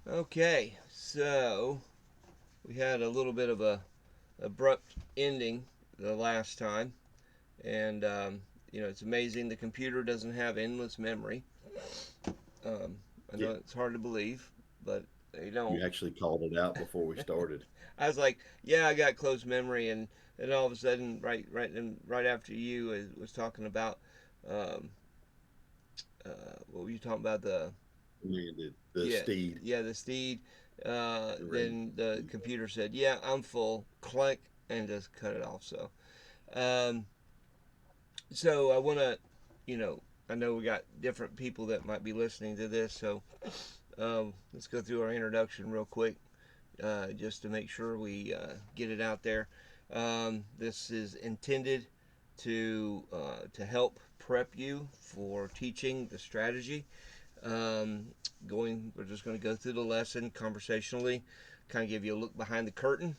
Okay, so we had a little bit of a abrupt ending the last time, and it's amazing the computer doesn't have endless memory. I Yeah, know it's hard to believe, but they don't. you actually called it out before we started. I was like, yeah, I got close memory, and all of a sudden, right after you was talking about, um, what were you talking about? Commanded the Yeah, steed. yeah, the steed. Ready. Then the computer said, "Yeah, I'm full." Click and just cut it off. Um, so I want to, you know, I know we got different people that might be listening to this, so let's go through our introduction real quick, just to make sure we get it out there. This is intended to help prep you for teaching the strategy. Um, we're just going to go through the lesson conversationally, kind of give you a look behind the curtain,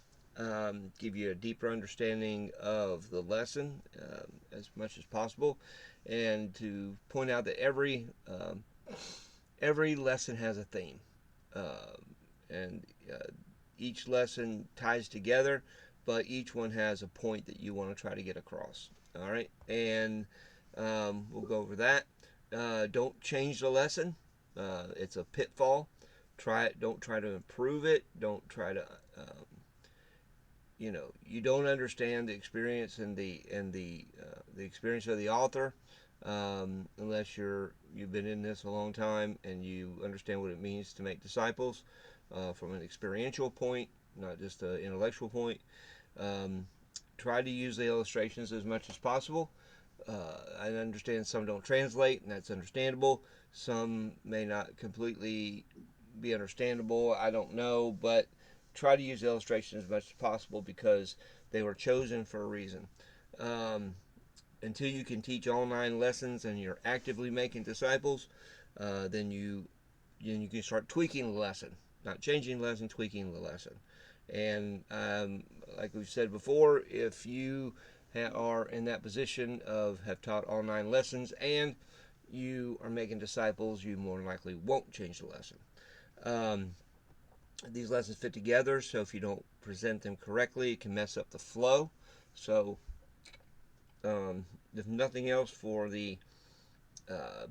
give you a deeper understanding of the lesson as much as possible, and to point out that every lesson has a theme, and each lesson ties together, but each one has a point that you want to try to get across. All right, and we'll go over that. Don't change the lesson. It's a pitfall. Try it. Don't try to improve it. Don't try to. You don't understand the experience and the experience of the author unless you've been in this a long time and you understand what it means to make disciples from an experiential point, not just an intellectual point. Um, Try to use the illustrations as much as possible. I understand some don't translate, and that's understandable. Some may not completely be understandable. I don't know, but try to use illustrations as much as possible because they were chosen for a reason. Um, until you can teach all 9 lessons and you're actively making disciples, then you can start tweaking the lesson, not changing the lesson, tweaking the lesson. And like we've said before, if you are in that position of have taught all 9 lessons and you are making disciples, you more than likely won't change the lesson. Um, these lessons fit together, so if you don't present them correctly, it can mess up the flow. So, if nothing else, for the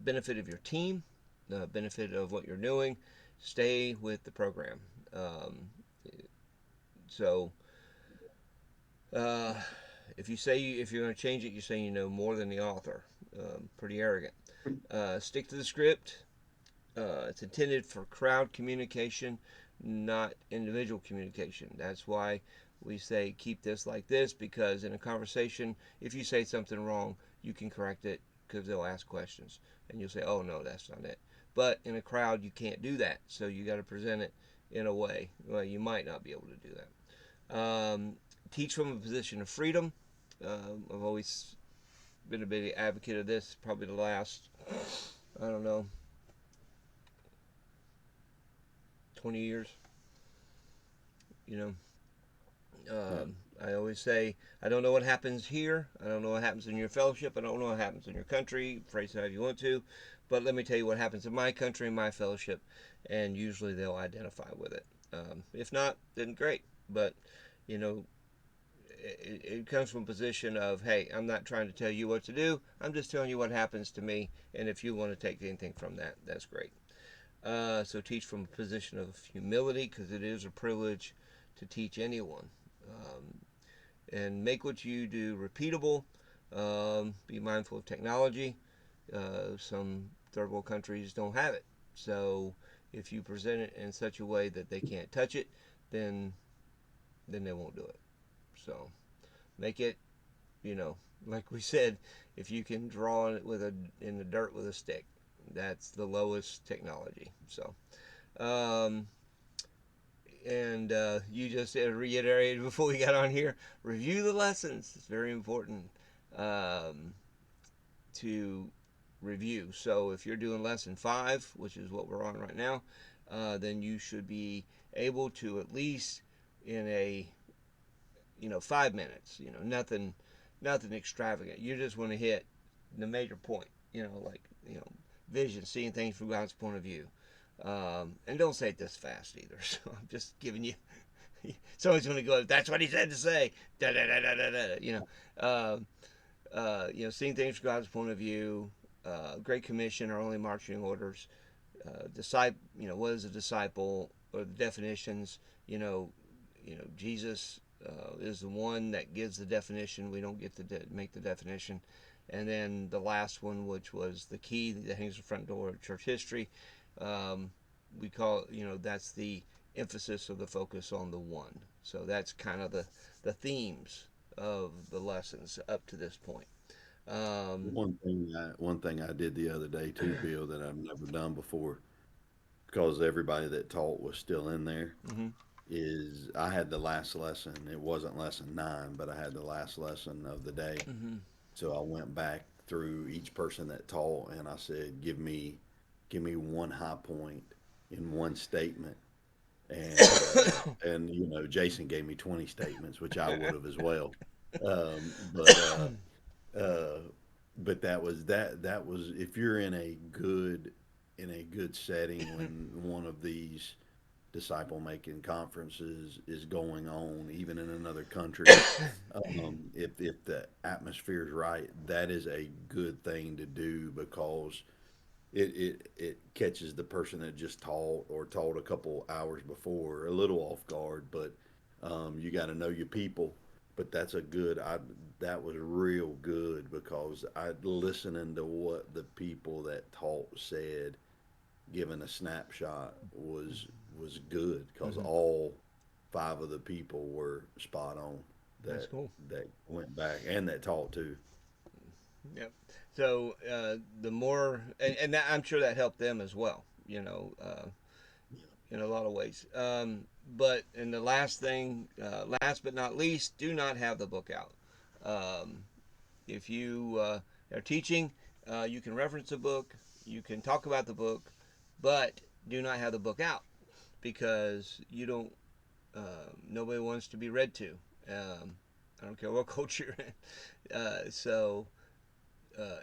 benefit of your team, the benefit of what you're doing, stay with the program. Um, so, uh, if you're going to change it, you say you know more than the author. Pretty arrogant. Stick to the script. It's intended for crowd communication, not individual communication. That's why we say keep this like this, because in a conversation, if you say something wrong, you can correct it because they'll ask questions and you'll say, oh, no, that's not it. But in a crowd, you can't do that. So you got to present it in a way. Well, you might not be able to do that. Teach from a position of freedom. I've always been a big advocate of this, probably the last, I don't know, 20 years. You know, Yeah. I always say, I don't know what happens here. I don't know what happens in your fellowship. I don't know what happens in your country. Phrase it how you want to. But let me tell you what happens in my country and my fellowship. And usually they'll identify with it. If not, then great. But, you know, it comes from a position of, hey, I'm not trying to tell you what to do. I'm just telling you what happens to me. And if you want to take anything from that, that's great. So teach from a position of humility because it is a privilege to teach anyone. Um, and make what you do repeatable. Be mindful of technology. Some third world countries don't have it. So if you present it in such a way that they can't touch it, then they won't do it. So make it, you know, like we said, if you can draw it in the dirt with a stick, that's the lowest technology. So um, and you just reiterated before we got on here, review the lessons. It's very important um, to review. So if you're doing lesson 5, which is what we're on right now, then you should be able to at least in a 5 minutes. Nothing extravagant. You just want to hit the major point. Like vision, seeing things from God's point of view. And don't say it this fast either. So I'm just giving you. Someone's going to go. That's what he said to say. Da da da da da da. Seeing things from God's point of view. Great Commission are only marching orders. Disciple. What is a disciple? Or the definitions. Jesus is the one that gives the definition. We don't get to make the definition. And then the last one, which was the key that hangs the front door of church history, we call that's the emphasis of the focus on the one. So that's kind of the themes of the lessons up to this point. One thing I did the other day too, Bill, that I've never done before, because everybody that taught was still in there, Mm-hmm. is I had the last lesson. It wasn't lesson 9, but I had the last lesson of the day. Mm-hmm. So I went back through each person that taught, and I said, give me one high point in one statement. And Jason gave me 20 statements, which I would have as well. Um, but uh, but that was if you're in a good setting when one of these disciple making conferences is going on, even in another country. If the atmosphere is right, that is a good thing to do, because it catches the person that just taught or taught a couple hours before a little off guard. But you got to know your people. But that's a good. That was real good, because I listening to what the people that taught said, given a snapshot, was good, because Mm-hmm. all 5 of the people were spot on, That's that cool. that went back and that taught too. Yep. So the more, and that, I'm sure that helped them as well. In a lot of ways. But and the last thing, last but not least, do not have the book out. Um, if you are teaching, you can reference the book, you can talk about the book, but do not have the book out, because you don't. Nobody wants to be read to. I don't care what culture you're in.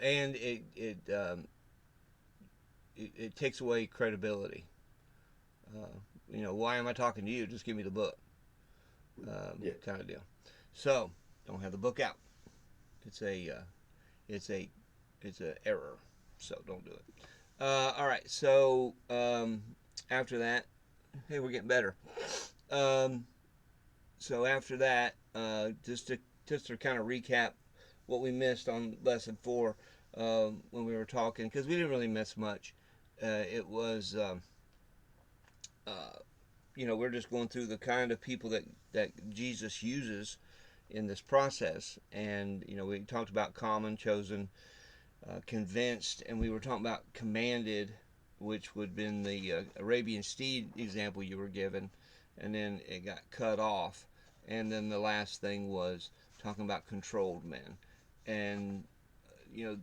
And it takes away credibility. Why am I talking to you? Just give me the book, Yeah. kind of deal. So don't have the book out. It's a it's a it's a error. So don't do it. All right. So after that, hey, we're getting better. Um, so after that, just to kind of recap what we missed on lesson 4, when we were talking, because we didn't really miss much. It was we're just going through the kind of people that Jesus uses in this process, and we talked about common, chosen, convinced, and we were talking about commanded, which would have been the Arabian steed example you were given, and then it got cut off, and then the last thing was talking about controlled men, and you know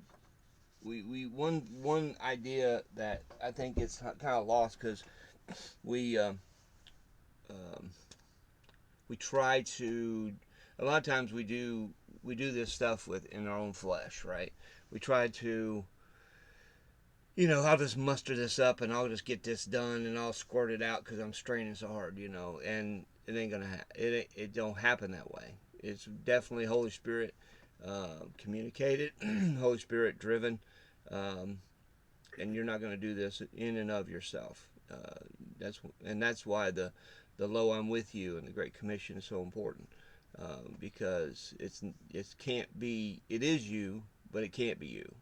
we one idea that I think it's kind of lost, because we um, we try to, a lot of times we do this stuff with in our own flesh, right? We try to, I'll just muster this up and I'll just get this done and I'll squirt it out because I'm straining so hard, and it ain't gonna it don't happen that way. It's definitely Holy Spirit communicated, Holy Spirit driven, um, and you're not going to do this in and of yourself. That's why the "Lo, I'm with you" and the Great Commission is so important, because it can't be, it is you, but it can't be you,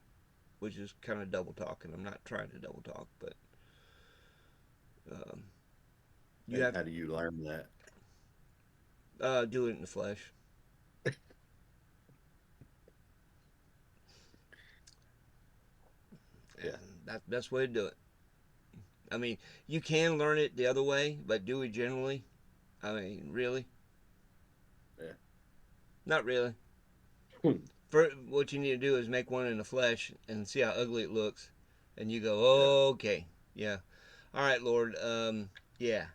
which is kind of double talking. I'm not trying to double talk, but um, you And have how do you learn that? do it in the flesh. And Yeah. that's the best way to do it. I mean, you can learn it the other way, but do it generally. I mean, really? Yeah. Not really. For what you need to do is make one in the flesh and see how ugly it looks, and you go, Yeah. oh, okay, yeah, all right, Lord, yeah,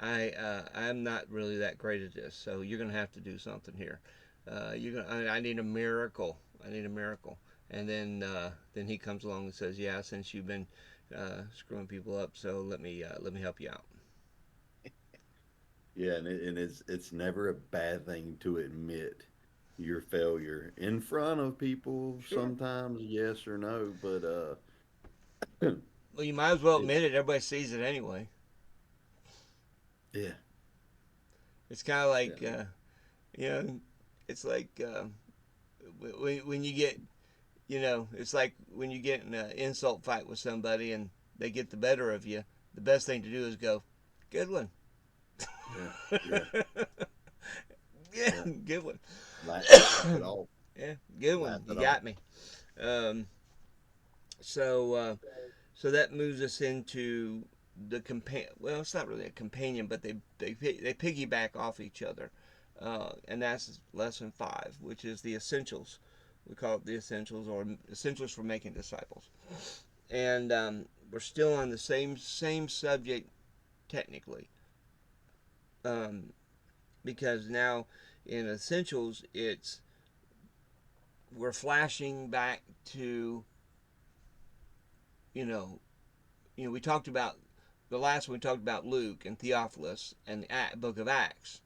I'm not really that great at this, so you're gonna have to do something here. I need a miracle. I need a miracle. And then He comes along and says, yeah, since you've been screwing people up. So let me help you out. Yeah, and it's never a bad thing to admit your failure in front of people. Sure. Sometimes yes or no, but Well, you might as well it's admit it. Everybody sees it anyway. yeah, It's kind of yeah, like, you know, it's like when you get, it's like when you get in an insult fight with somebody and they get the better of you. The best thing to do is go, good one. yeah, yeah, Yeah, yeah. good one. Laugh it off, Yeah, good one. laugh You it off. got me. Um, so so that moves us into the companion. Well, it's not really a companion, but they piggyback off each other, and that's lesson 5, which is the essentials. We call it the essentials, or essentials for making disciples. And we're still on the same subject technically, um, because now in essentials it's we're flashing back to you know we talked about the last one. We talked about Luke and Theophilus and the book of Acts.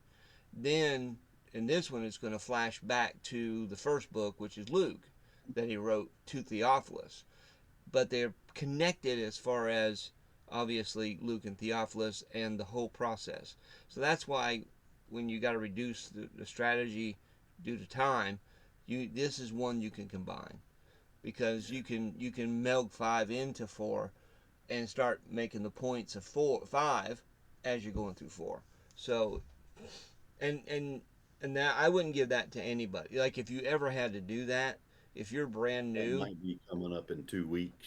Then in this one, it's going to flash back to the first book, which is Luke, that he wrote to Theophilus. But they're connected as far as obviously Luke and Theophilus and the whole process. So that's why when you got to reduce the strategy due to time, this is one you can combine because you can meld 5 into 4 and start making the points of 5 as you're going through 4. So and and and that I wouldn't give that to anybody. Like if you ever had to do that, if you're brand That new, might be coming up in 2 weeks.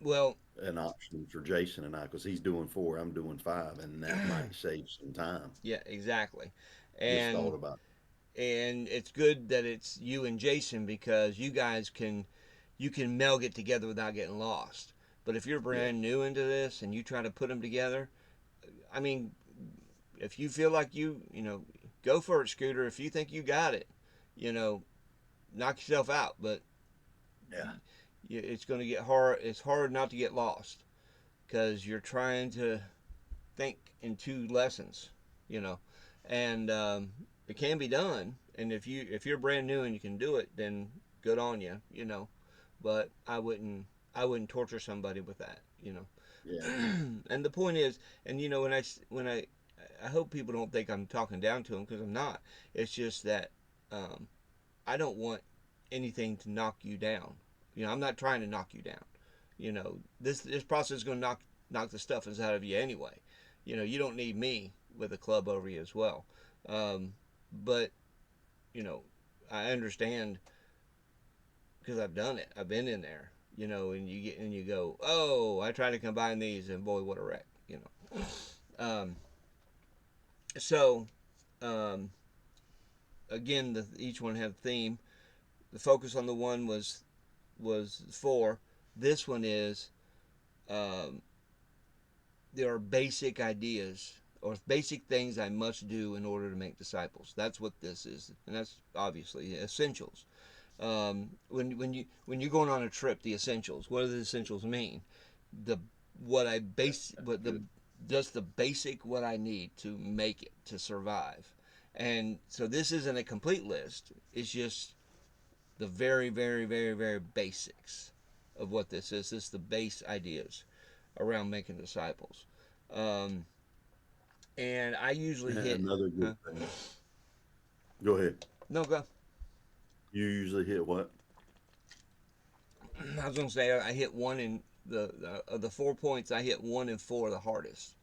well, An option for Jason and I, because he's doing four, I'm doing five, and that might save some time. yeah, exactly. Just thought And about and it's good that it's you and Jason because you guys can meld it together without getting lost. But if you're it. Yeah, brand new into this and you try to put them together, I mean, if you feel like go for it, Scooter. If you think you got it, you know, knock yourself out. But yeah, it's going to get hard. It's hard not to get lost because you're trying to think in 2 lessons, you know, and it can be done. And if you're brand new and you can do it, then good on you, you know. But I wouldn't torture somebody with that, you know. yeah. And the point is, and when I hope people don't think I'm talking down to them because I'm not. It's just that um, I don't want anything to knock you down. I'm not trying to knock you down. This process is going to knock the stuff out of you anyway. You don't need me with a club over you as well. But you know, I understand because I've done it. I've been in there. And you go, oh, I try to combine these, and boy, what a wreck. Um, so um, again, each one had a theme. The focus on the one was 4. This one is um, there are basic ideas or basic things I must do in order to make disciples. That's what this is, and that's obviously essentials. When you're going on a trip, the essentials. What do the essentials mean? The what I base what the Good. Just the basic what I need to make it to survive. And so this isn't a complete list. It's just the very, very, very, very basics of what this is. This is the base ideas around making disciples. Um, and I usually hit. Another good Huh? thing. Go ahead. No, go. You usually hit what? I was gonna say I hit one in the of the 4 points. I hit 1 and 4 the hardest,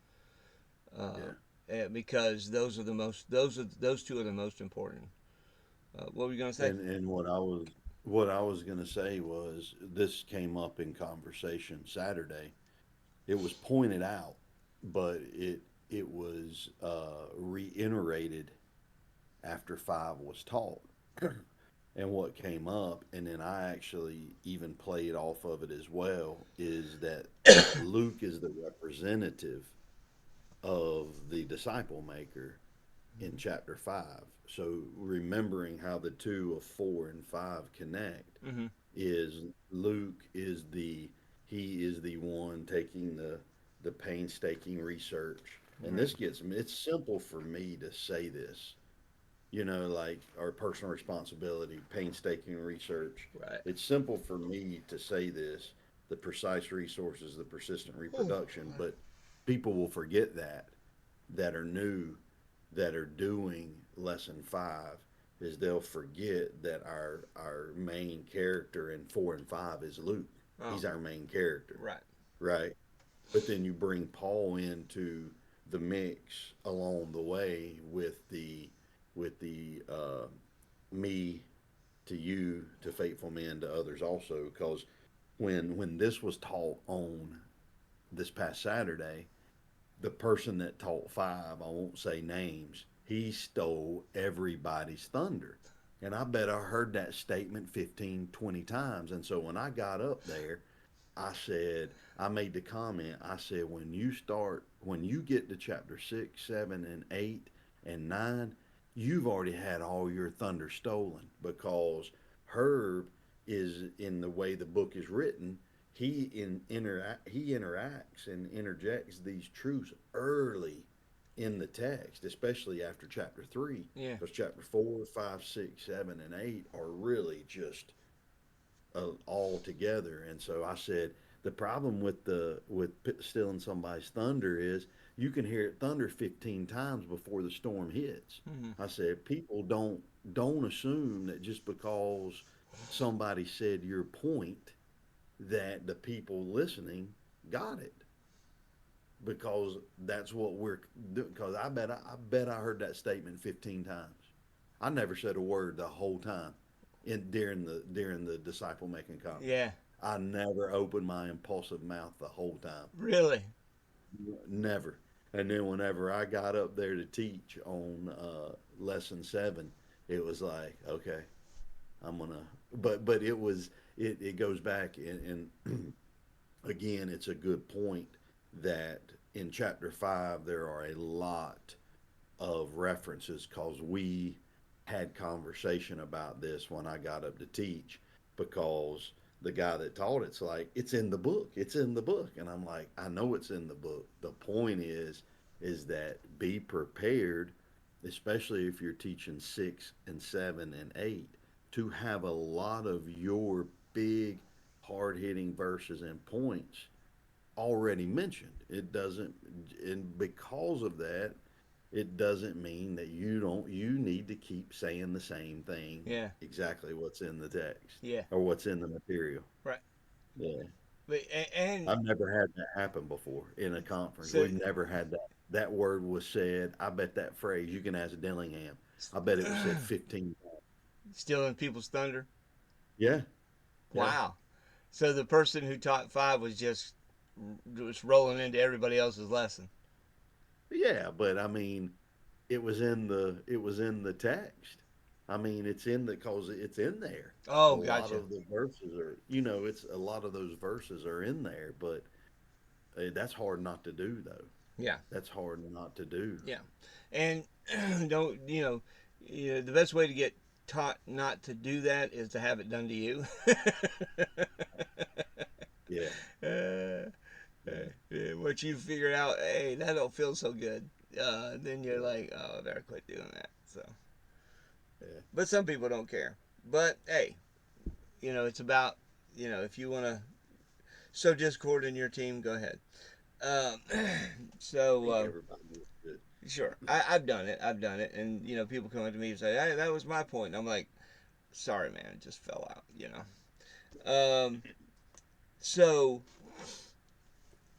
uh, Yeah. because those 2 are the most important. What were you gonna say? And what I was gonna say was this came up in conversation Saturday. It was pointed out, but it was reiterated after five was taught. And what came up, and then I actually even played off of it as well, is that Luke is the representative of the disciple maker in chapter 5. So remembering how the two of 4 and 5 connect Mm-hmm. is Luke is the he is the one taking the painstaking research. And Right. this gets me, it's simple for me to say this, like our personal responsibility, painstaking research. Right. It's simple for me to say this, the precise resources, the persistent Oh, reproduction, but people will forget that are new, that are doing lesson five, is they'll forget that our main character in 4 and 5 is Luke. oh, He's our main character, right. right? But then you bring Paul into the mix along the way with the me to you to faithful men to others also, because when this was taught on this past Saturday, the person that taught 5, I won't say names, he stole everybody's thunder. And I bet I heard that statement 15, 20 times. And so when I got up there, I said, I made the comment, I said, when you get to chapter 6, 7, and 8 and 9, you've already had all your thunder stolen, because Herb is, in the way the book is written, he interacts and interjects these truths early in the text, especially after chapter 3, Yeah. because chapter 4, 5, 6, 7, and 8 are really just all together. And so I said, the problem with stealing somebody's thunder is you can hear it thunder 15 times before the storm hits. Hmm. I said, people don't assume that just because somebody said your point, that the people listening got it, because that's what we're doing. Because I bet I heard that statement 15 times. I never said a word the whole time during the disciple making conference. Yeah. I never opened my impulsive mouth the whole time. Really. Never. And then whenever I got up there to teach on lesson 7, it was like, okay, I'm gonna. But it goes back, and again, it's a good point that in chapter 5 there are a lot of references, because we had conversation about this when I got up to teach, because the guy that taught it's like, it's in the book, it's in the book, and I'm like, I know it's in the book. The point is that be prepared, especially if you're teaching 6 and 7 and 8, to have a lot of your big hard hitting verses and points already mentioned. It doesn't, and because of that, it doesn't mean that you need to keep saying the same thing, Yeah. exactly what's in the text Yeah. or what's in the material. Right. Yeah. But and I've never had that happen before in a conference. so We've never had that word was said. I bet that phrase, you can ask Dillingham, I bet it was said 15 times. stealing people's thunder. Yeah. Yeah. Wow. So the person who taught 5 was just rolling into everybody else's lesson. Yeah, but I mean, it was in the text. I mean, it's in the cause it's in there. A Oh, lot gotcha. of the verses are, it's a lot of those verses are in there, but that's hard not to do though. Yeah. That's hard not to do. Yeah. And don't the best way to get taught not to do that is to have it done to you. Yeah. uh, Yeah. Once you figure out, hey, that don't feel so good, then you're Yeah. like, oh, I better quit doing that. So, Yeah. but some people don't care. But hey, it's about if you want to sow discord in your team, go ahead. Um, I so think everybody is good. sure, I've done it. I've done it, and people come up to me and say, "Hey, that was my point." And I'm like, "Sorry, man, it just fell out." So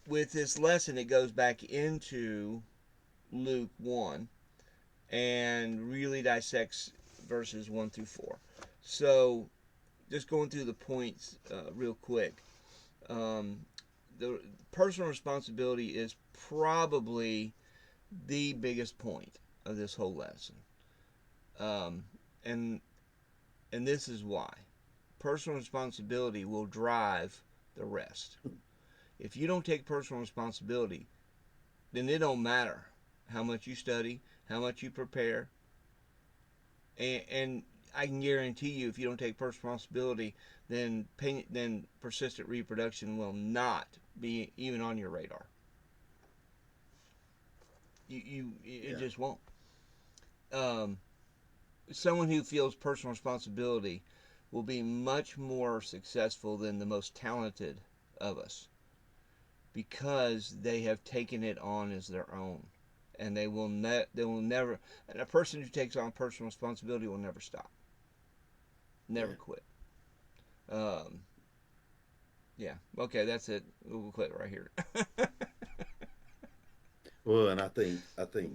with this lesson, it goes back into Luke 1 and really dissects verses 1 through 4. So just going through the points real quick. Um, the personal responsibility is probably the biggest point of this whole lesson. Um, and and this is why. Personal responsibility will drive the rest. If you don't take personal responsibility, then it don't matter how much you study, how much you prepare, and I can guarantee you, if you don't take personal responsibility, then persistent reproduction will not be even on your radar. It Yeah. just won't. Um, Someone who feels personal responsibility will be much more successful than the most talented of us because they have taken it on as their own, and they will never. And a person who takes on personal responsibility will never stop, never Yeah. quit. Um, yeah. Okay, that's it. We'll quit right here. Well, and I think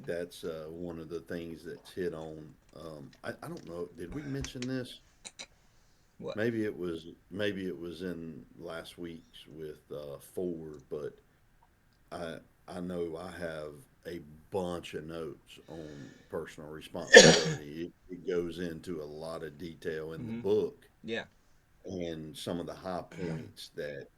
that's one of the things that's hit on. I don't know. Did we mention this? What? Maybe it was in last week's with Ford, but I I know I have a bunch of notes on personal responsibility. It goes into a lot of detail in the Hmm. book, Yeah. and some of the high points that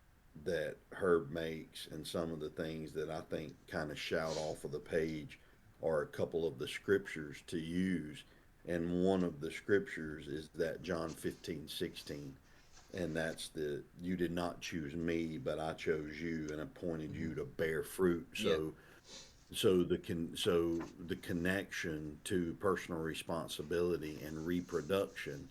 Herb makes, and some of the things that I think kind of shout off of the page are a couple of the scriptures to use. And one of the scriptures is that John 15:16, and that's the you did not choose me, but I chose you and appointed Hmm. you to bear fruit. Yeah. So the connection to personal responsibility and reproduction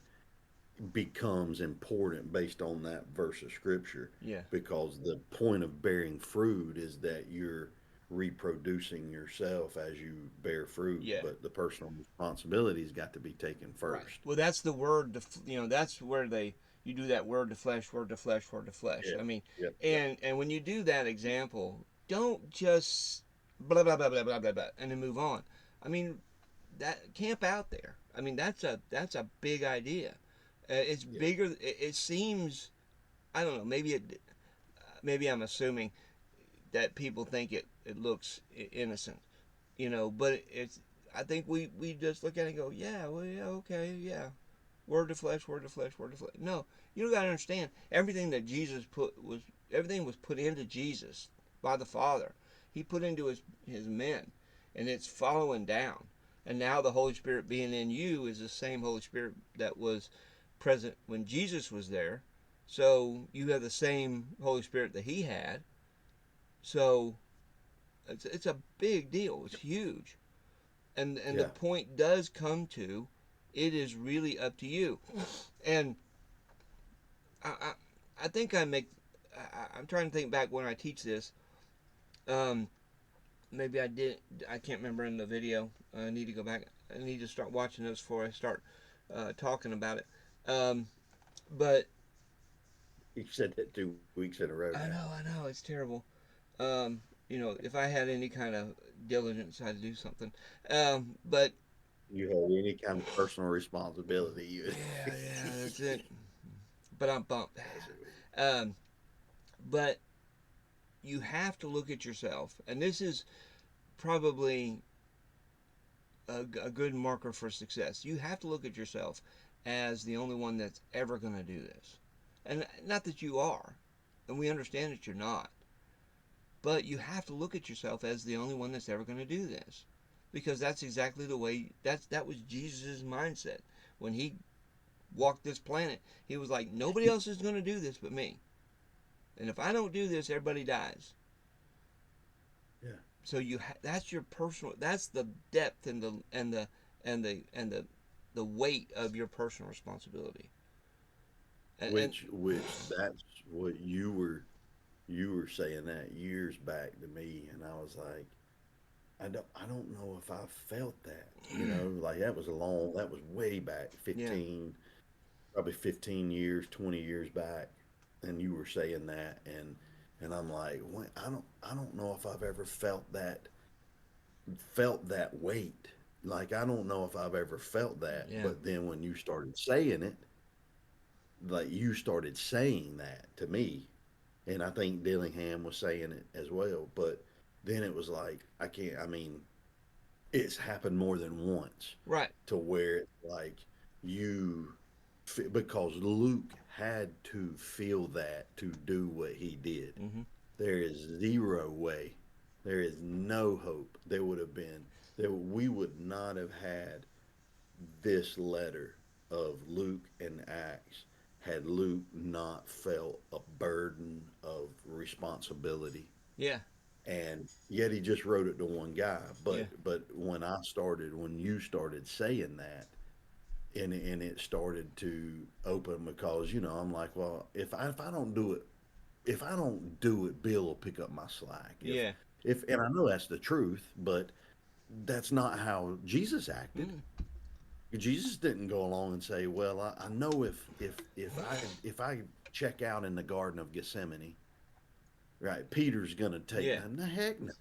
becomes important based on that verse of scripture, Yeah. because the point of bearing fruit is that you're reproducing yourself as you bear fruit, Yeah. but the personal responsibility's got to be taken Right. first. Well, that's the word. That's where they you do that word to flesh, word to flesh, word to flesh. Yeah. I mean, Yep. Yep. and when you do that example, don't just blah blah blah blah blah blah blah and then move on. I mean, that camp out there. I mean, that's a big idea. It's Yeah. bigger. It seems. I don't know. Maybe I'm assuming that people think it looks innocent, but it's. I think we just look at it and go, yeah, well, yeah, okay, yeah, word to flesh, word to flesh, word to flesh. No, you got to understand everything that Jesus put was everything was put into Jesus by the Father. He put into his men, and it's following down. And now the Holy Spirit being in you is the same Holy Spirit that was present when Jesus was there. So you have the same Holy Spirit that he had. So it's a big deal. It's huge. And the Yeah. point does come to it is really up to you. And I, I, I think I make. I'm trying to think back when I teach this. Um, Maybe I did. I can't remember in the video. I need to go back. I need to start watching this before I start talking about it. Um, but You said that 2 weeks in a row now. I know, it's terrible. If I had any kind of diligence, I'd do something. But You had any kind of personal responsibility, you yeah, that's it. But I'm bumped. mess it with Um, but you have to look at yourself, and this is probably a good marker for success. You have to look at yourself as the only one that's ever going to do this. And not that you are, and we understand that you're not, but you have to look at yourself as the only one that's ever going to do this. Because that's exactly the way that was Jesus' mindset when he walked this planet. He was like, nobody else is going to do this but me. And if I don't do this, everybody dies. Yeah. So that's your personal, that's the depth and the weight of your personal responsibility. And Which that's what you were saying that years back to me, and I was like, I don't know if I felt that, like that was way back, yeah, 15 years, 20 years back, and you were saying that, and I'm like, "What? I don't know if I've ever felt that weight. Like, I don't know if I've ever felt that." yeah, But then when you started saying it, like you started saying that to me, and I think Dillingham was saying it as well. But then it was like, I can't. I mean, it's happened more than once right. to where it's like you, because Luke had to feel that to do what he did. Hmm. There is zero way. There is no hope. There would have been there. We would not have had this letter of Luke and Acts had Luke not felt a burden of responsibility. Yeah. And yet he just wrote it to one guy. Yeah. But when you started saying that, and it started to open, because I'm like, well, if I don't do it, Bill will pick up my slack. Yeah. If and I know that's the truth, but that's not how Jesus acted. Mm. Jesus didn't go along and say, well, I know if I check out in the Garden of Gethsemane, right, Peter's gonna take Yeah. them. The heck no.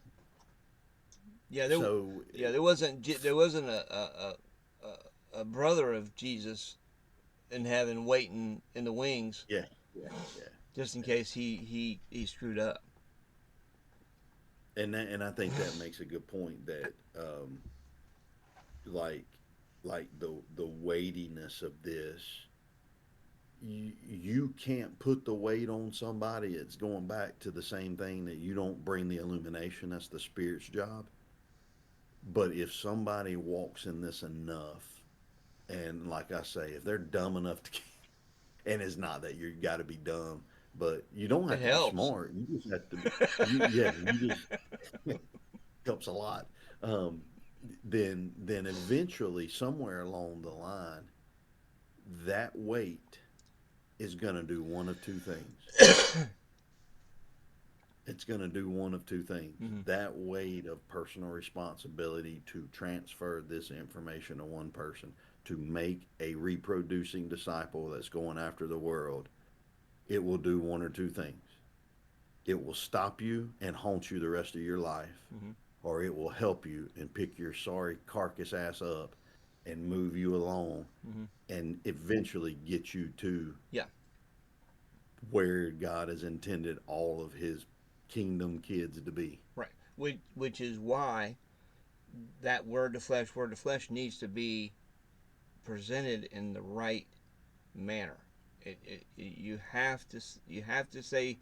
Yeah. So There wasn't a brother of Jesus in heaven waiting in the wings yeah, yeah, yeah, just in yeah. case he screwed up. And I think that makes a good point that like the weightiness of this, you can't put the weight on somebody. It's going back to the same thing, that you don't bring the illumination. That's the Spirit's job. But if somebody walks in this enough, and like I say, if they're dumb enough to, and it's not that you got to be dumb, but you don't It have to be helps. smart. You just have to be, yeah, you just helps a lot. Um, then eventually, somewhere along the line, that weight is going to do one of two things. It's going to do one of two things. Hmm. That weight of personal responsibility to transfer this information to one person, to make a reproducing disciple that's going after the world, it will do one or two things. It will stop you and haunt you the rest of your life, Hmm. or it will help you and pick your sorry carcass ass up and move you along Hmm. and eventually get you to Yeah. where God has intended all of his kingdom kids to be. Right. Which is why that word to flesh needs to be presented in the right manner. You have to say,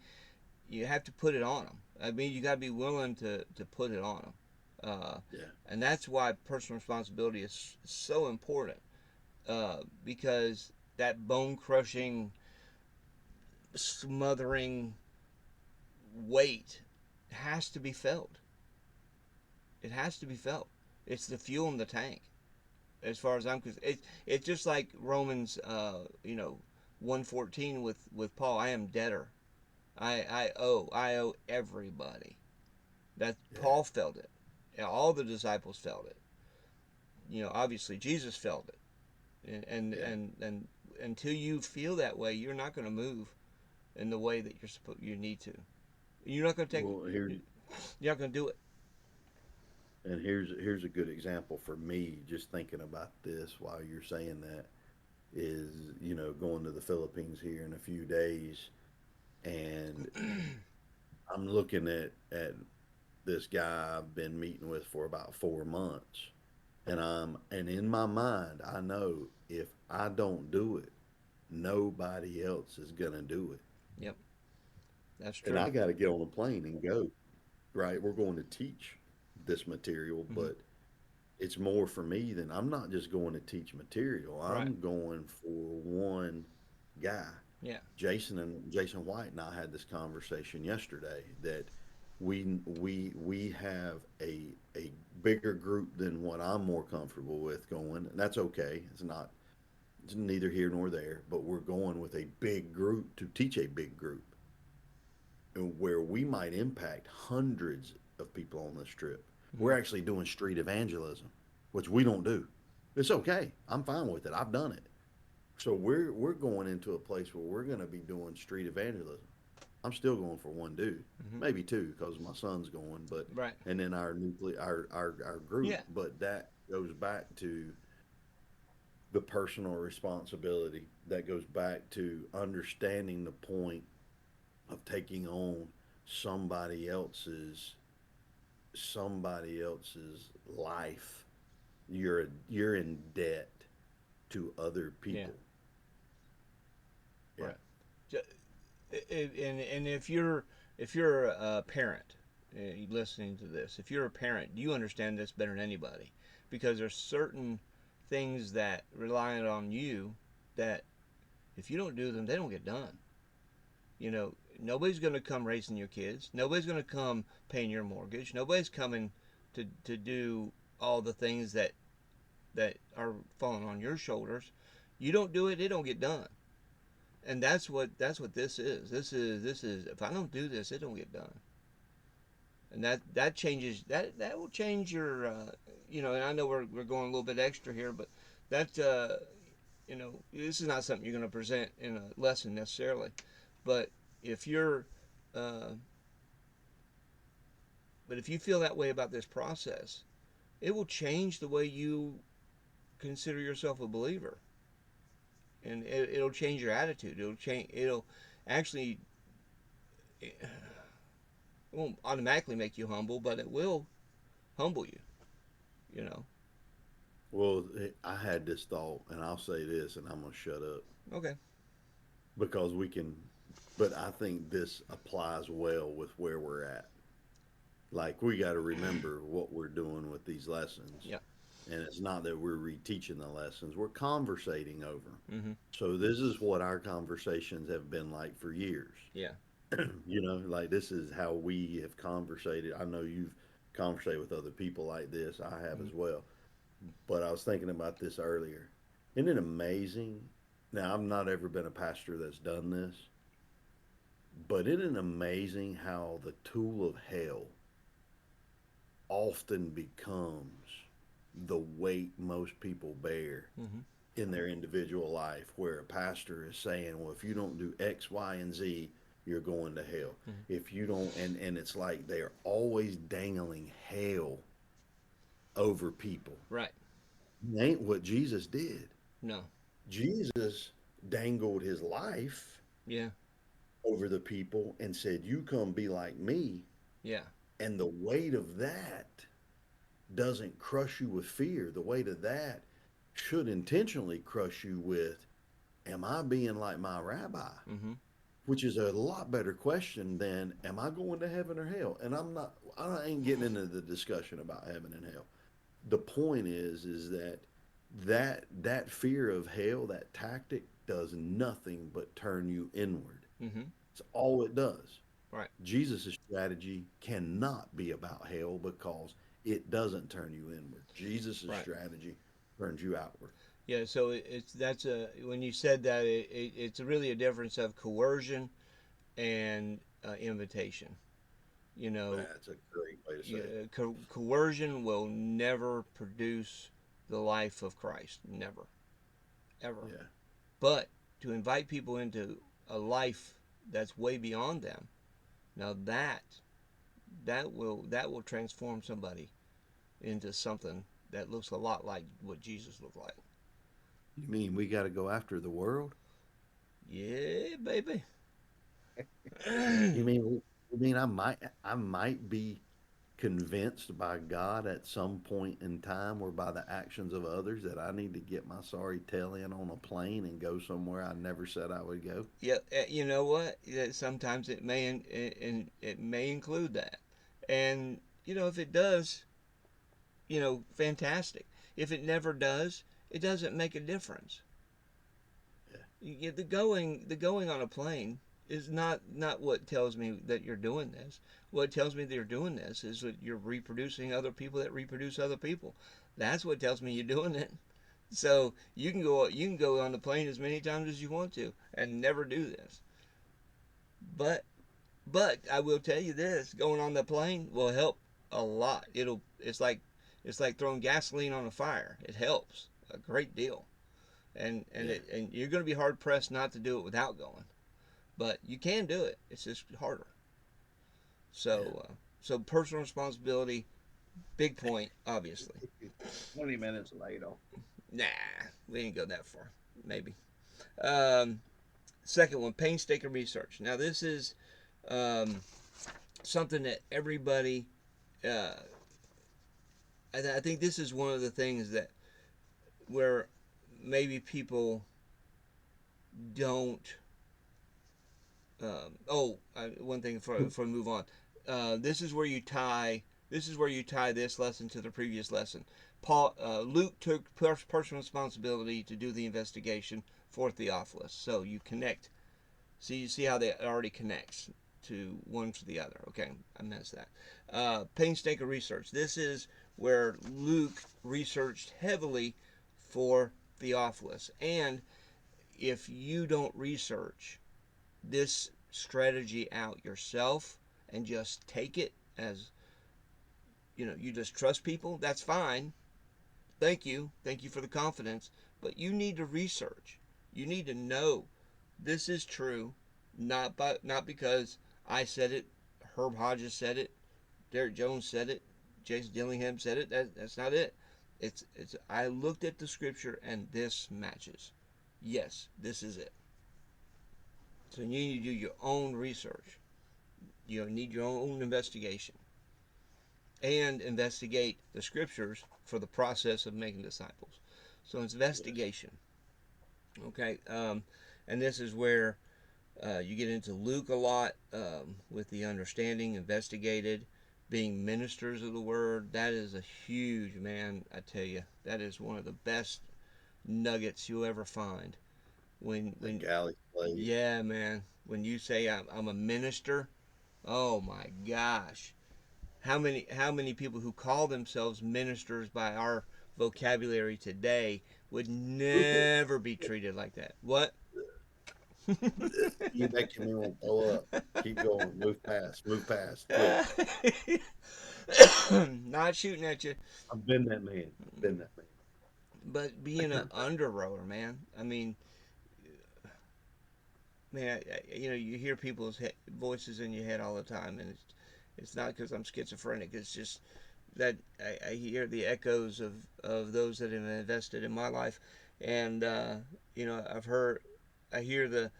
you have to put it on them. I mean, you got to be willing to put it on them, Yeah. and that's why personal responsibility is so important. Because that bone crushing, smothering weight has to be felt. It has to be felt. It's the fuel in the tank, as far as I'm concerned. It's just like Romans, 1:14 with Paul. I am debtor. I owe everybody. That Yeah. Paul felt it. All the disciples felt it. Obviously Jesus felt it. Yeah. And until you feel that way, you're not going to move in the way that you need to. You're not going to take. Well, here You're not going to do it. and here's a good example for me. Just thinking about this while you're saying that is, going to the Philippines here in a few days, and I'm looking at this guy I've been meeting with for about 4 months, and in my mind I know if I don't do it, nobody else is gonna do it, Yep, that's and true. I got to get on a plane and go. Right, we're going to teach this material, Hmm. but it's more for me than, I'm not just going to teach material. Right. I'm going for one guy. Yeah. Jason White and I had this conversation yesterday, that we have a bigger group than what I'm more comfortable with going, and that's okay. It's neither here nor there, but we're going with a big group to teach a big group, and where we might impact hundreds of people on this trip. Hmm. We're actually doing street evangelism, which we don't do. It's okay. I'm fine with it. I've done it. So we're going into a place where we're going to be doing street evangelism. I'm still going for one dude, Hmm. maybe two, because my son's going, but Right. and then our group. Yeah. But that goes back to the personal responsibility. That goes back to understanding the point of taking on somebody else's somebody else's life. You're in debt to other Yeah. people. Yeah. Right. And if you're a parent, listening to this, if you're a parent, you understand this better than anybody, because there's certain things that rely on you that if you don't do them, they don't get done. You know, nobody's going to come raising your kids. Nobody's going to come paying your mortgage. Nobody's coming to do all the things that are falling on your shoulders. You don't do it, it don't get done. And that's what this is. This is if I don't do this, it don't get done. And that changes that will change your and I know we're going a little bit extra here, but that this is not something you're going to present in a lesson necessarily, but if you're uh, but if you feel that way about this process, it will change the way you consider yourself a believer, and it'll change your attitude. It'll actually, it won't automatically make you humble, but it will humble you. You know. Well, I had this thought, and I'll say this, and I'm gonna shut up Okay. because we can. But I think this applies well with where we're at. Like we got to remember what we're doing with these lessons, Yeah. and it's not that we're reteaching the lessons; we're conversating over 'em. Mm-hmm. So this is what our conversations have been like for years. Yeah. Like this is how we have conversated. I know you've conversated with other people like this. I have Mm-hmm. as well. But I was thinking about this earlier. Isn't it amazing? Now, I've not ever been a pastor that's done this, but isn't it amazing how the tool of hell often becomes the weight most people bear Mm-hmm. in their individual life, where a pastor is saying, well, if you don't do X, Y, and Z, you're going to hell. Mm-hmm. If you don't, and it's like they're always dangling hell over people. Right. It ain't what Jesus did. No. Jesus dangled his life Yeah. over the people and said, you come be like me. Yeah. And the weight of that doesn't crush you with fear. The weight of that should intentionally crush you with, am I being like my rabbi? Mm-hmm. Which is a lot better question than, am I going to heaven or hell? And I ain't getting into the discussion about heaven and hell. The point is that that fear of hell, that tactic, does nothing but turn you inward. Mm-hmm. It's all it does. Right. Jesus' strategy cannot be about hell because it doesn't turn you inward. Jesus' Right. strategy turns you outward. Yeah. So it's that's a when you said that it's really a difference of coercion and invitation. You know, That's a great way to say it. coercion will never produce the life of Christ. Never, ever. Yeah. But to invite people into a life that's way beyond them, now that will transform somebody into something that looks a lot like what Jesus looked like. You mean we got to go after the world? Yeah, baby. You mean I might be convinced by God at some point in time or by the actions of others that I need to get my sorry tail in on a plane and go somewhere I never said I would go? Yeah, you know what? Sometimes it may include that, and if it does, fantastic. If it never does, it doesn't make a difference. Yeah. The going on a plane is not what tells me that you're doing this. What tells me that you're doing this is that you're reproducing other people that reproduce other people. That's what tells me you're doing it. So you can go on the plane as many times as you want to and never do this. But but I will tell you this: going on the plane will help a lot. It's like throwing gasoline on a fire. It helps a great deal, and Yeah. you're going to be hard pressed not to do it without going. But you can do it. It's just harder. Yeah. So personal responsibility, big point, obviously. 20 minutes later. Nah, we didn't go that far. Maybe. Um, Second one, painstaking research. Now this is um, something that everybody. Uh, I think this is one of the things that where maybe people don't. One thing before we move on. This is where you tie. This is where you tie this lesson to the previous lesson. Luke took personal responsibility to do the investigation for Theophilus. So you connect. See, you see how they already connects to one to the other. Okay, I missed that. Painstaking research. This is where Luke researched heavily for Theophilus. And if you don't research this strategy out yourself and just take it as, you just trust people, that's fine. Thank you. Thank you for the confidence. But you need to research. You need to know this is true, not because I said it, Herb Hodges said it, Derek Jones said it, Jason Dillingham said it. That's not it. It's I looked at the scripture and this matches. Yes, this is it. So you need to do your own research. You need your own investigation and investigate the scriptures for the process of making disciples. So investigation. Okay, and this is where you get into Luke a lot with the understanding, investigated, being ministers of the word. That is a huge, man, I tell you, that is one of the best nuggets you'll ever find. When Galley slave. Yeah, man, when you say I'm a minister, oh my gosh, how many people who call themselves ministers by our vocabulary today would never be treated like that? What? You making me want to throw up. Keep going. Move past. Move past. Quick. Not shooting at you, I've been that man. Been that man. but being an under rower, man. I mean, man, you hear people's voices in your head all the time, and it's not because I'm schizophrenic. It's just that I hear the echoes of those that have invested in my life, and I hear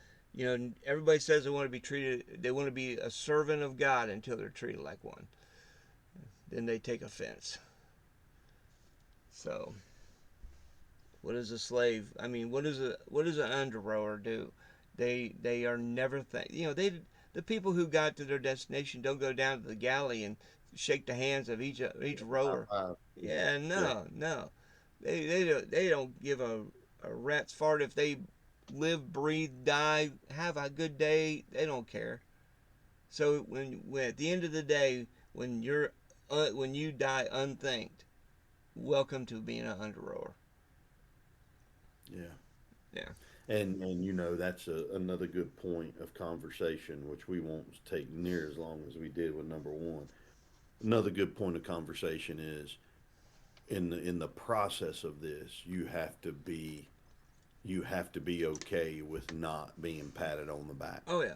everybody says they want to be treated, they want to be a servant of God until they're treated like one. Then they take offense. So, what is a slave? I mean, what does an under rower do? They are never the people who got to their destination don't go down to the galley and shake the hands of each rower. Yeah, Yeah. no. They don't give a rat's fart if they live, breathe, die, have a good day. They don't care. So when at the end of the day, when you die unthanked, welcome to being an under rower. Yeah. Yeah. And that's another good point of conversation, which we won't take near as long as we did with number one. Another good point of conversation is in the process of this, you have to be okay with not being patted on the back. Oh yeah.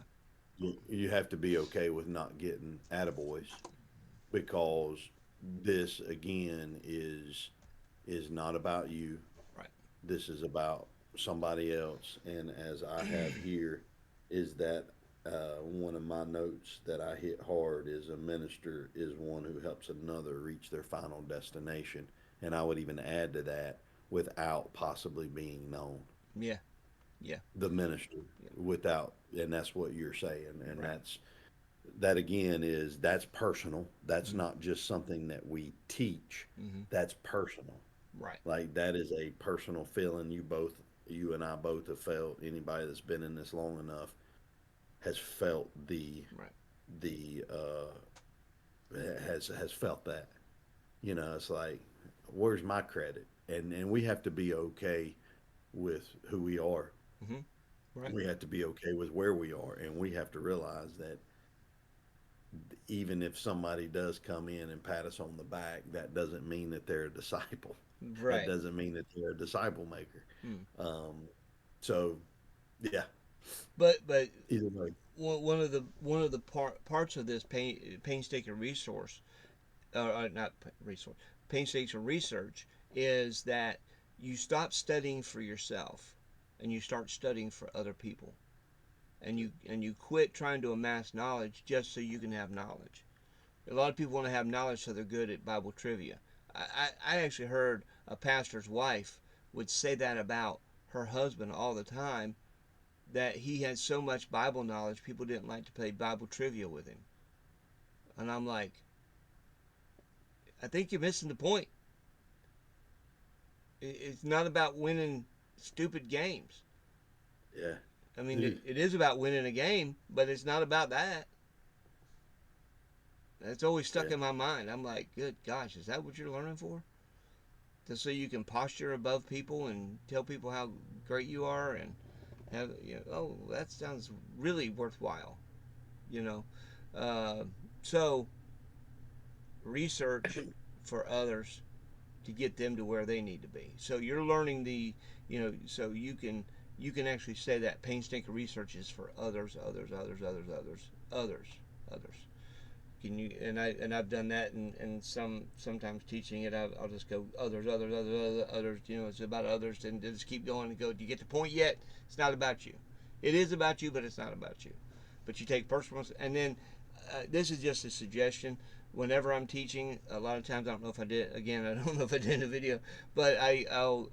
You have to be okay with not getting attaboys, because this again is not about you. Right. This is about somebody else. And as I have here, is that one of my notes that I hit hard is a minister is one who helps another reach their final destination. And I would even add to that, without possibly being known. Yeah. Yeah. The minister, Yeah. without, and that's what you're saying. And Right. that again that's personal. That's Mm-hmm. not just something that we teach. Mm-hmm. That's personal. Right. Like, that is a personal feeling you and I both have felt. Anybody that's been in this long enough has felt Right. the has felt that. It's like, where's my credit? And we have to be okay with who we are. Mm-hmm. Right. We have to be okay with where we are, and we have to realize that even if somebody does come in and pat us on the back, that doesn't mean that they're a disciple. That Right. doesn't mean that they're a disciple maker. Mm. So, yeah, But either way. one of the parts of this painstaking resource, not resource, painstaking research, is that you stop studying for yourself and you start studying for other people, and you quit trying to amass knowledge just so you can have knowledge. A lot of people want to have knowledge so they're good at Bible trivia. I actually heard a pastor's wife would say that about her husband all the time, that he had so much Bible knowledge, people didn't like to play Bible trivia with him. And I'm like, I think you're missing the point. It's not about winning stupid games. Yeah. I mean, it is about winning a game, but it's not about that. That's always stuck Yeah. in my mind. I'm like, good gosh, is that what you're learning for? Just so you can posture above people and tell people how great you are and have, oh, that sounds really worthwhile, you know. Uh, so research for others to get them to where they need to be. So you're learning so you can actually say that painstaking research is for others, others, others, others, others, others, others. Can you I've done that and sometimes teaching it I'll just go others, others, others, others. It's about others and just keep going and go. Do you get the point yet? It's not about you. It is about you, but it's not about you. But you take personal and then this is just a suggestion. Whenever I'm teaching, a lot of times I don't know if I did. Again, I don't know if I did in the video, but I'll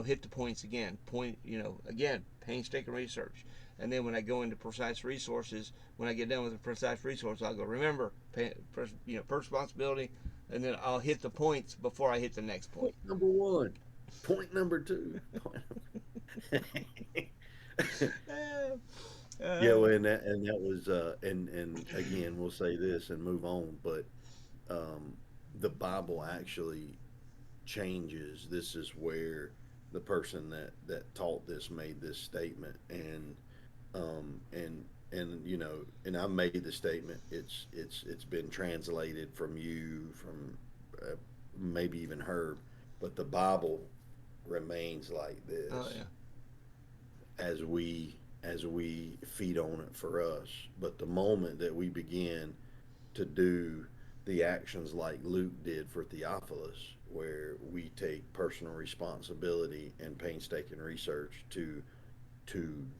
hit the points again. Again, painstaking research. And then when I go into precise resources, when I get done with the precise resource, I'll go, remember, personal responsibility, and then I'll hit the points before I hit the next point. Point number one. Point number two. Yeah, well, and that was and again we'll say this and move on, but um, the Bible actually changes. This is where the person that taught this made this statement, and and I made the statement. It's been translated from you, from maybe even Herb, but the Bible remains like Oh this yeah, as we feed on it for us. But the moment that we begin to do the actions like Luke did for Theophilus, where we take personal responsibility and painstaking research to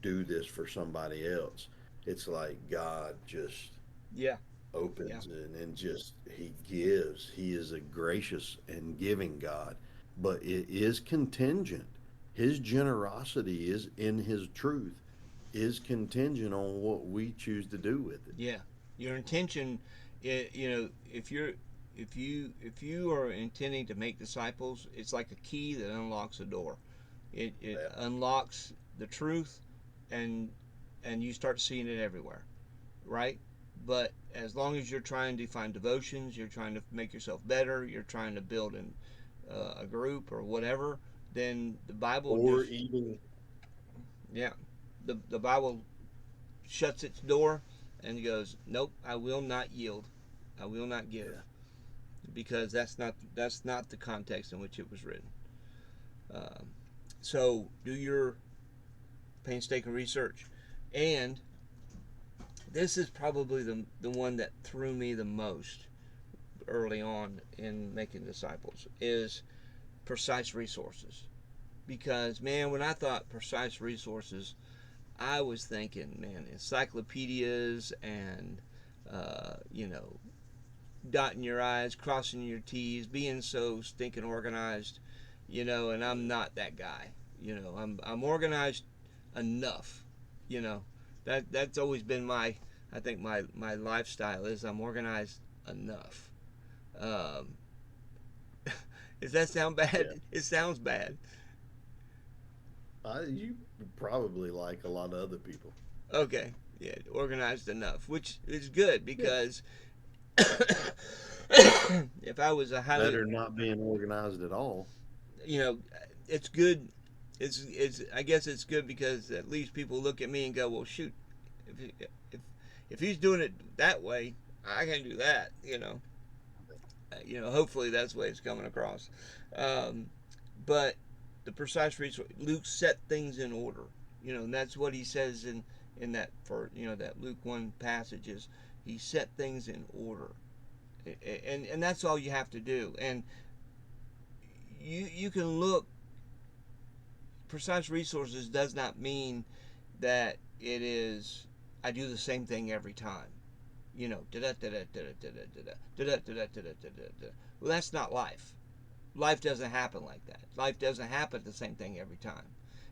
do this for somebody else, it's like God just yeah, yeah, opens it and just he gives. He is a gracious and giving God, but it is contingent. His generosity is in his truth is contingent on what we choose to do with it. yeah. Your intention, if you are intending to make disciples, it's like a key that unlocks a door. It Yeah. unlocks the truth, and you start seeing it everywhere, right? But as long as you're trying to find devotions, you're trying to make yourself better, you're trying to build a group or whatever, then the Bible Or just, even yeah, the Bible shuts its door and goes, nope, I will not yield, I will not give, yeah. because that's not the context in which it was written. Um, so do your painstaking research, and this is probably the one that threw me the most early on in making disciples is precise resources. Because man, when I thought precise resources, I was thinking, man, encyclopedias and you know, dotting your I's, crossing your T's, being so stinking organized, and I'm not that guy. I'm organized enough. You know, that's always been I think my lifestyle is I'm organized enough. Um, does that sound Yeah. bad? It sounds bad. You probably like a lot of other people. Okay, yeah, organized enough, which is good Yeah. because if I was a highly, Better not being organized at all. you know, it's good. It's I guess it's good because at least people look at me and go, well, shoot, if if he's doing it that way, I can do that. Hopefully that's the way it's coming across. Um, but the precise resource, Luke set things in order. And that's what he says in that for that Luke 1 passages. He set things in order, and that's all you have to do. And you can look. Precise resources does not mean that it is I do the same thing every time. Well, that's not life. Life doesn't happen like that. Life doesn't happen the same thing every time.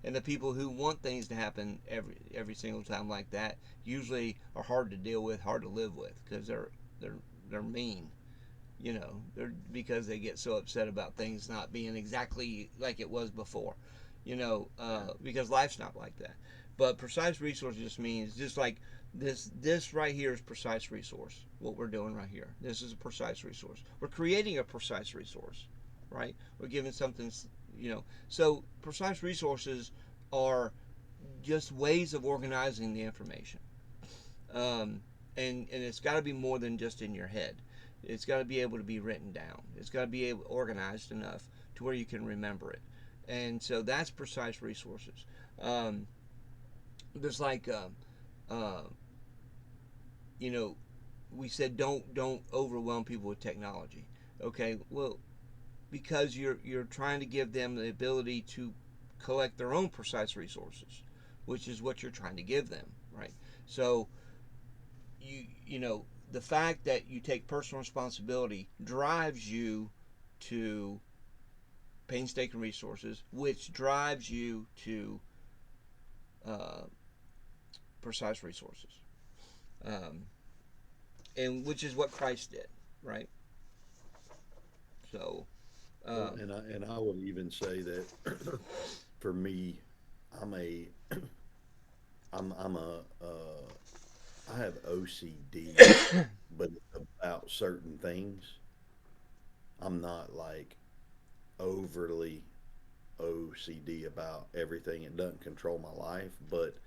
And the people who want things to happen every single time like that usually are hard to deal with, hard to live with, because they're mean. They're because they get so upset about things not being exactly like it was before. because life's not like that. But precise resource just means just like this right here is precise resource. What we're doing right here, this is a precise resource. We're creating a precise resource, right? We're giving something, So precise resources are just ways of organizing the information, um, and it's got to be more than just in your head. It's got to be able to be written down. It's got to be organized enough to where you can remember it, and so that's precise resources. Um, there's like, uh, you know, we said don't overwhelm people with technology. Okay, well, because you're trying to give them the ability to collect their own precise resources, which is what you're trying to give them, right? So the fact that you take personal responsibility drives you to painstaking resources, which drives you to uh, precise resources, um, and which is what Christ did, right? So, Well, uh, and I would even say that for me, I'm a I'm a I have OCD, but about certain things. I'm not like overly OCD about everything. It doesn't control my life, but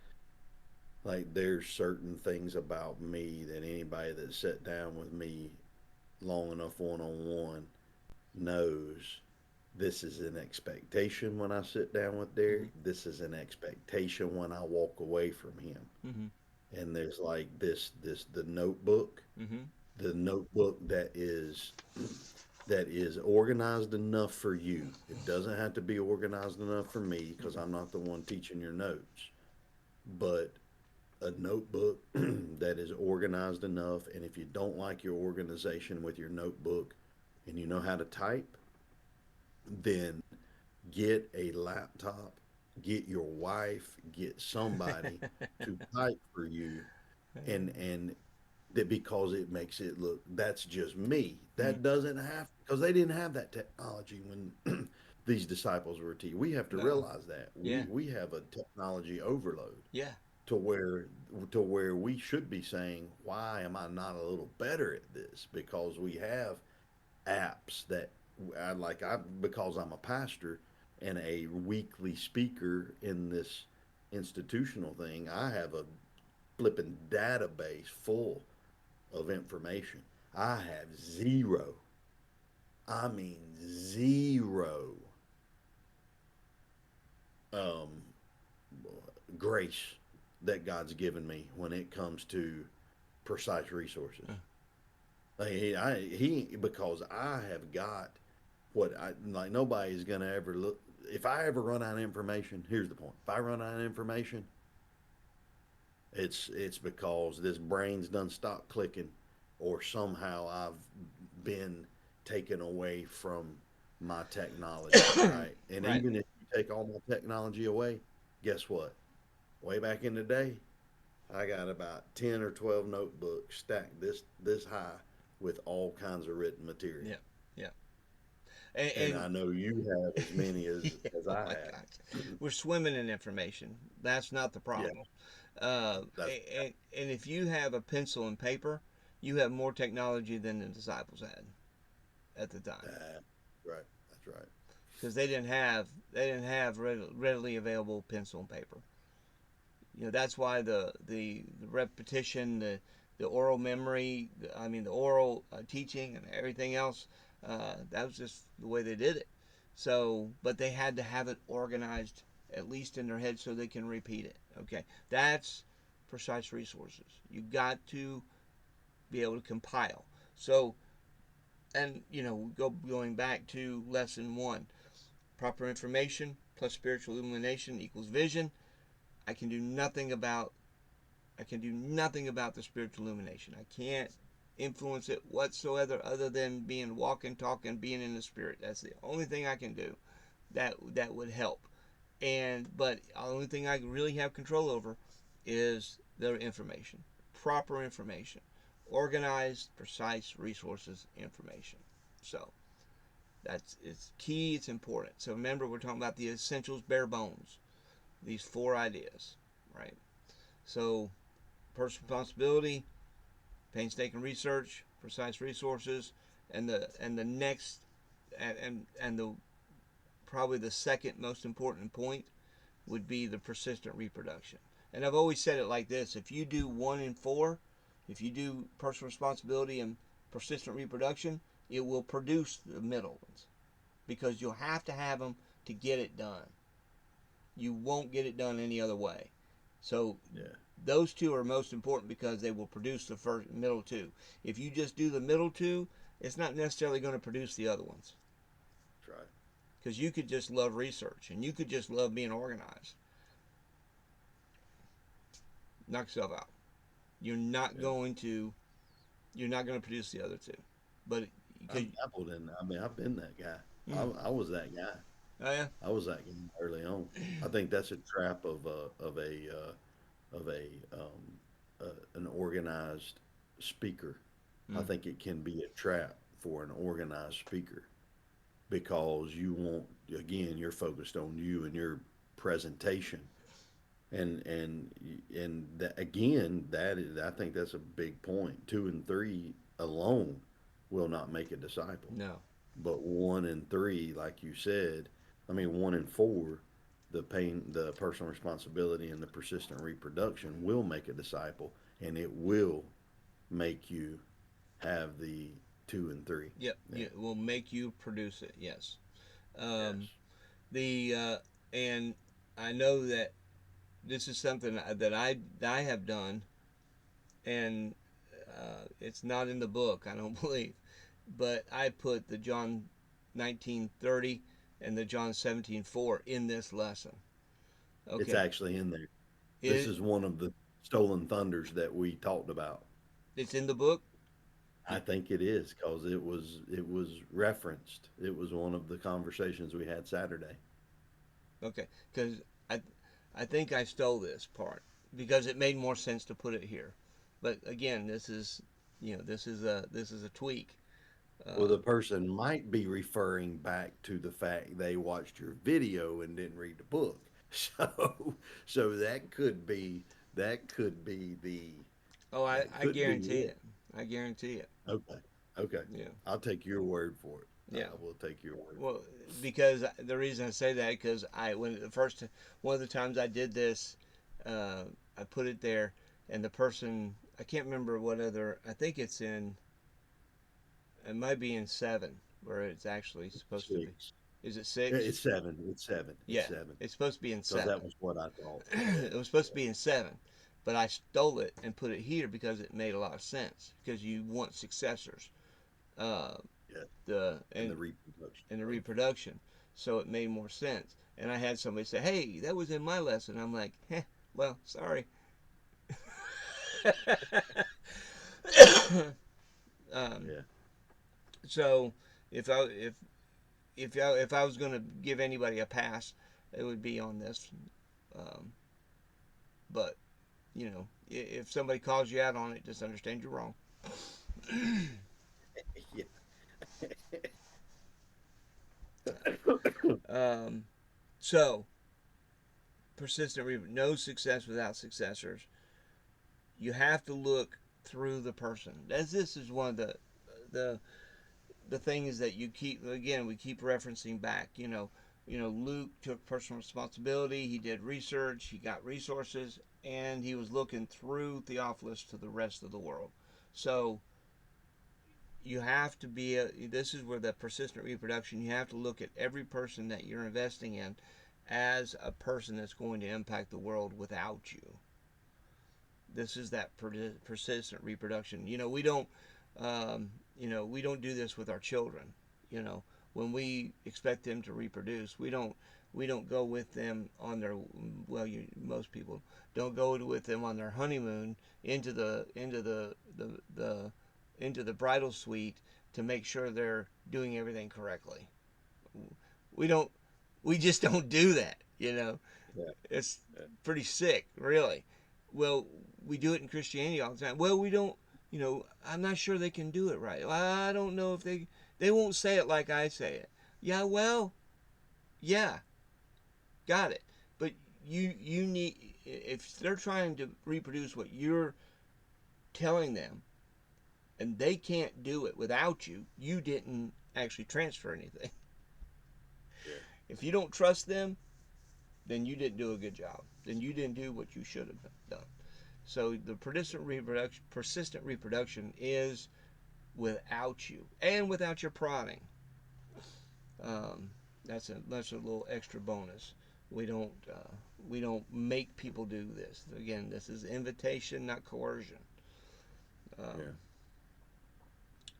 like there's certain things about me that anybody that sat down with me long enough one on one knows this is an expectation when I sit down with mm-hmm, Derek. This is an expectation when I walk away from him. mm-hmm, And there's like this mm-hmm, the notebook that is organized enough for you. It doesn't have to be organized enough for me because I'm not the one teaching your notes, but a notebook that is organized enough. And if you don't like your organization with your notebook and you know how to type, then get a laptop, get your wife, get somebody to type for you, and that because it makes it look that's just me. mm-hmm. That doesn't have because they didn't have that technology when these disciples were teaching. We have to No, realize that yeah, we have a technology overload yeah, to where we should be saying, why am I not a little better at this? Because we have apps that I because I'm a pastor and a weekly speaker in this institutional thing, I have a flipping database full of information. I have zero, I mean zero um, grace that God's given me when it comes to precise resources. He because I have got what I like. Nobody's gonna ever look. If I ever run out of information, here's the point. If I run out of information, it's because this brain's done stopped clicking, or somehow I've been taken away from my technology. Right, and right. even if you take all my technology away, guess what? Way back in the day, I got about 10 or 12 notebooks stacked this high with all kinds of written material. Yeah, yeah, And and I know you have as many yeah, as oh I my have. gosh, we're swimming in information. That's not the Yeah, problem. that's And if you have a pencil and paper, you have more technology than the disciples had at the time, right. That's right. because they didn't have readily available pencil and paper. That's why the repetition, the oral memory, the oral teaching and everything else, that was just the way they did it. So, but they had to have it organized at least in their head so they can repeat it. Okay, that's precise resources. You got to be able to compile. So, and going back to lesson one, proper information plus spiritual illumination equals vision. I can do nothing about I can do nothing about the spiritual illumination. I can't influence it whatsoever other than being walking, talking, being in the spirit. That's the only thing I can do that would help. But the only thing I really have control over is the information. Proper information. Organized, precise resources information. So It's key. It's important. So remember, we're talking about the essentials, bare bones. These 4 ideas, right? So personal responsibility, painstaking research, precise resources, and the next and the probably the second most important point would be the persistent reproduction. And I've always said it like this: if you do 1 and 4, if you do personal responsibility and persistent reproduction, it will produce the middle ones because you'll have to have them to get it done. You won't get it done any other way. So Yeah. those 2 are most important because they will produce the middle 2. If you just do the middle 2, it's not necessarily going to produce the other ones. That's right. Because you could just love research and you could just love being organized. Knock yourself out. You're not Yeah. going to produce the other 2. But I'm dabbled in. I mean, I've been that guy. mm, I was that guy. oh yeah, I was that guy early on. I think that's a trap of a an organized speaker. I mm, think it can be a trap for an organized speaker because you want, again, you're focused on you and your presentation, and that, again, that is, I think that's a big point. 2 and 3 alone will not make a disciple, no, but 1 and 3, like you said, I mean 1 and 4, the personal responsibility and the persistent reproduction will make a disciple, and it will make you have the 2 and 3. yep, Yeah. it will make you produce it. Yes. Yes. Um, the and I know that this is something that I have done, and it's not in the book, I don't believe, but I put the John 19:30 and the John 17:4 in this lesson. It's Okay, actually in there. This it is one of the stolen thunders that we talked about. it's in the book. I think it is because it was referenced. It was one of the conversations we had Saturday. Okay, because I I think I stole this part because it made more sense to put it here. But again, this is a tweak. Well, Uh, the person might be referring back to the fact they watched your video and didn't read the book. So that could be oh, I that I could be guarantee it. it. I guarantee it. Okay. Okay. Yeah, I'll take your word for it. yeah. I will take your word Well, for it. because the reason I say that because I when the first one of the times I did this, uh, I put it there, and the person I can't remember what other. I think it's in. It might be in 7 where it's actually supposed to be. 6. Is it It's 6? 7. It's 7. It's Yeah, 7. it's supposed to be in Because 7. that was what I thought. Yeah. It was supposed to be in 7, but I stole it and put it here because it made a lot of sense. Because you want successors, uh, Yeah. the And and the reproduction. and the reproduction, so it made more sense. And I had somebody say, "Hey, that was in my lesson." I'm like, well, sorry." um, Yeah. so if I if I was going to give anybody a pass, it would be on this. Um, but if somebody calls you out on it, just understand you're wrong. Yeah. Um, so no success without successors. You have to look through the person. As this is one of the the things that you keep again we keep referencing back. Luke took personal responsibility. He did research. He got resources, and he was looking through Theophilus to the rest of the world. So you have to be this is where the persistent reproduction, you have to look at every person that you're investing in as a person that's going to impact the world without you. This is that persistent reproduction. We don't do this with our children. When we expect them to reproduce, we don't go with them on their most people don't go with them on their honeymoon into the bridal suite to make sure they're doing everything correctly. We don't. We just don't do that. Yeah. It's Yeah. pretty sick, really. Well, we do it in Christianity all the time. Well, we don't. I'm not sure they can do it right. Well, I don't know if they. They won't say it like I say it. Yeah, well, yeah, got it. But you need, if they're trying to reproduce what you're telling them, and they can't do it without you, you didn't actually transfer anything. Yeah. If you don't trust them, then you didn't do a good job. Then you didn't do what you should have done. So the persistent reproduction is without you and without your prodding. That's a little extra bonus. We don't make people do this. Again, this is invitation, not coercion. Yeah.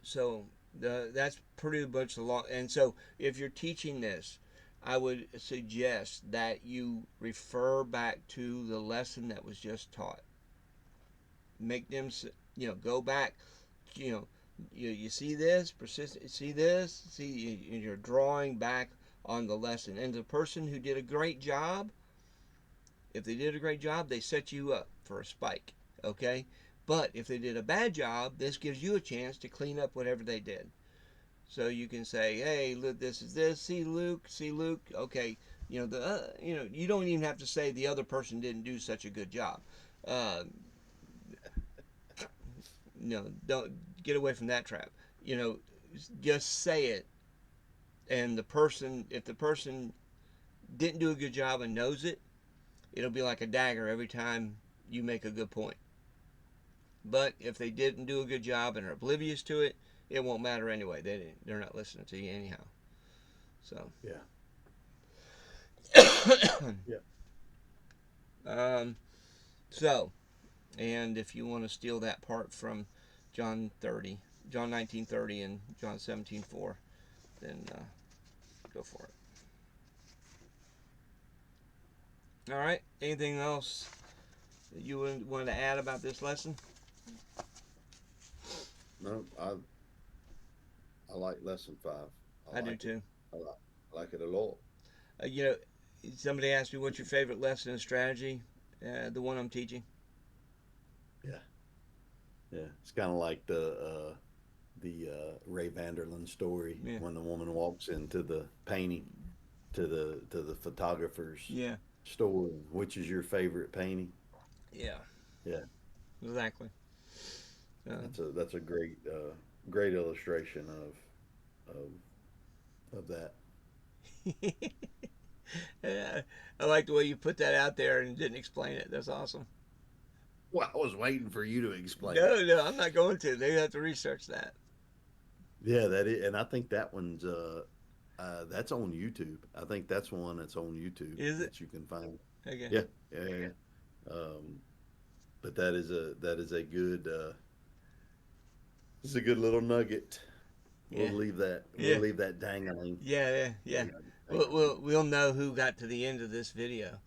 So that's pretty much the law. And so if you're teaching this, I would suggest that you refer back to the lesson that was just taught. Make them, go back. You know, you see this, persistent. See this. See, you're drawing back on the lesson. And the person who did a great job, if they did a great job, they set you up for a spike. Okay. But if they did a bad job, this gives you a chance to clean up whatever they did. So you can say, "Hey, look, this is this. See Luke. Okay, you don't even have to say the other person didn't do such a good job. Uh, don't get away from that trap. Just say it, and if the person didn't do a good job and knows it, it'll be like a dagger every time you make a good point. But if they didn't do a good job and are oblivious to it, it won't matter anyway. They're not listening to you anyhow. So Yeah. So, and if you want to steal that part from John 19:30, and John 17:4, then go for it. All right. Anything else that you want to add about this lesson? No, I like lesson 5. I do too. I like it a lot. Somebody asked me what's your favorite lesson in strategy. The one I'm teaching. Yeah, it's kind of like the Ray Vanderlyn story when the woman walks into the painting to the photographer's store. Which is your favorite painting? Yeah. Yeah. Exactly. That's a great illustration of that. Yeah, I like the way you put that out there and didn't explain it. That's awesome. Well, I was waiting for you to explain No, it. no, I'm not going to. They have to research that. Yeah, that is, and I think that one's that's on YouTube. I think that's one that's on YouTube Is it? that you can find. Okay. Yeah. But that is a good it's a good little nugget. We'll Yeah. leave that. Yeah. We'll leave that dangling. Yeah. We'll know who got to the end of this video.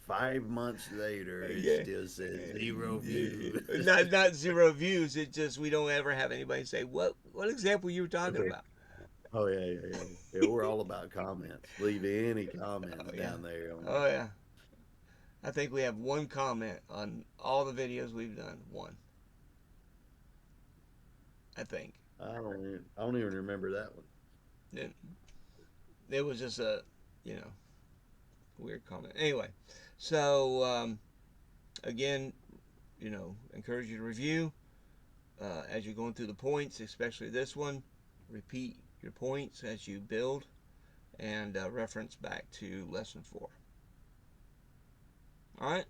5 months later, it Yeah. still says 0 views. Not 0 views. It just we don't ever have anybody say what example you were talking about. Oh yeah. We're all about comments. Leave any comments down there. Oh yeah. I think we have one comment on all the videos we've done. One. I think. I don't even remember that one. It was just a, weird comment. Anyway, so again, encourage you to review as you're going through the points, especially this one. Repeat your points as you build, and reference back to lesson 4. All right,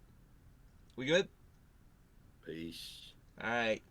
we good? Peace. All right.